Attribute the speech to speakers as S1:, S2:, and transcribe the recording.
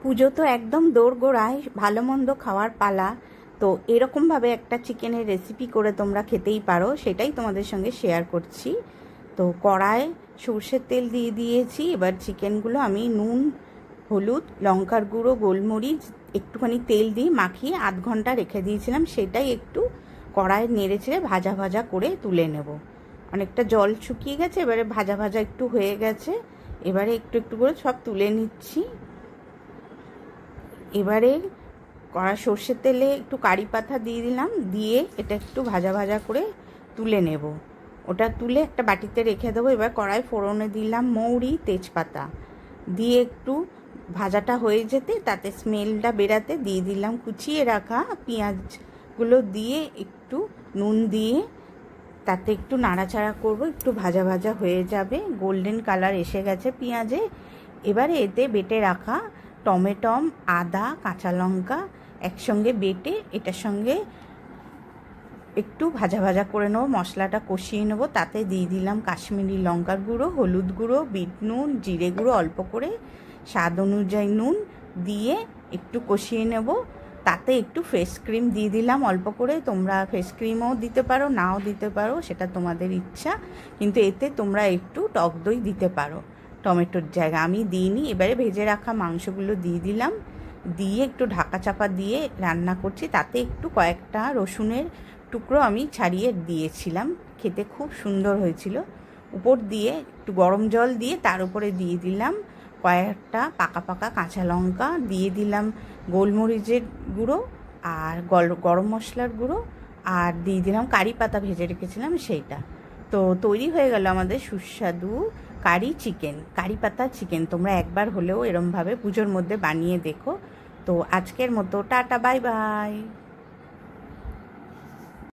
S1: পুজো তো একদম দোরগোড়ায়, ভালো মন্দ খাওয়ার পালা। তো এরকমভাবে একটা চিকেনের রেসিপি করে তোমরা খেতেই পারো, সেটাই তোমাদের সঙ্গে শেয়ার করছি। তো কড়ায় সর্ষের তেল দিয়ে দিয়েছি। এবার চিকেনগুলো আমি নুন, হলুদ, লঙ্কার গুঁড়ো, গোলমরিচ একটুখানি তেল দিয়ে মাখিয়ে আধ ঘন্টা রেখে দিয়েছিলাম। সেটাই একটু কড়ায় নেড়ে চেড়ে ভাজা ভাজা করে তুলে নেব। অনেকটা জল শুকিয়ে গেছে, এবারে ভাজা ভাজা একটু হয়ে গেছে। এবারে একটু একটু করে সব তুলে নিচ্ছি। এবারে কড়া সর্ষের তেলে একটু কারি পাতা দিয়ে দিলাম, দিয়ে এটা একটু ভাজা ভাজা করে তুলে নেব। ওটা তুলে একটা বাটিতে রেখে দেবো। এবার কড়াই ফোড়নে দিলাম মৌরি, তেজপাতা দিয়ে একটু ভাজাটা হয়ে যেতে, তাতে স্মেলটা বেরাতে দিয়ে দিলাম কুচিয়ে রাখা পেঁয়াজগুলো, দিয়ে একটু নুন দিয়ে তাতে একটু নাড়াচাড়া করব। একটু ভাজা ভাজা হয়ে যাবে, গোল্ডেন কালার এসে গেছে পেঁয়াজে। এবারে এতে বেটে রাখা টমেটম, আদা, কাঁচা লঙ্কা একসঙ্গে বেটে এটার সঙ্গে একটু ভাজা ভাজা করে নেবো, মশলাটা কষিয়ে নেবো। তাতে দিয়ে দিলাম কাশ্মীরি লঙ্কার গুঁড়ো, হলুদ গুঁড়ো, বিট নুন, জিরে গুঁড়ো অল্প করে, স্বাদ অনুযায়ী নুন দিয়ে একটু কষিয়ে নেব। তাতে একটু ফেস ক্রিম দিয়ে দিলাম অল্প করে। তোমরা ফেস ক্রিমও দিতে পারো, নাও দিতে পারো, সেটা তোমাদের ইচ্ছা। কিন্তু এতে তোমরা একটু টক দই দিতে পারো টমেটোর জায়গা, আমি দিইনি। এবারে ভেজে রাখা মাংসগুলো দিয়ে দিলাম, দিয়ে একটু ঢাকা চাপা দিয়ে রান্না করছি। তাতে একটু কয়েকটা রসুনের টুকরো আমি ছাড়িয়ে দিয়েছিলাম, খেতে খুব সুন্দর হয়েছিল। উপর দিয়ে একটু গরম জল দিয়ে তার উপরে দিয়ে দিলাম কয়েকটা পাকা পাকা কাঁচা লঙ্কা, দিয়ে দিলাম গোলমরিচের গুঁড়ো আর গরম মশলার গুঁড়ো, আর দিয়ে দিলাম কারি পাতা ভেজে রেখেছিলাম সেইটা। তো তৈরি হয়ে গেল আমাদের সুস্বাদু কারি পাতা চিকেন। তোমরা একবার হলেও এরমভাবে পুজোর মধ্যে বানিয়ে দেখো। তো আজকের মতো টাটা, বাই বাই।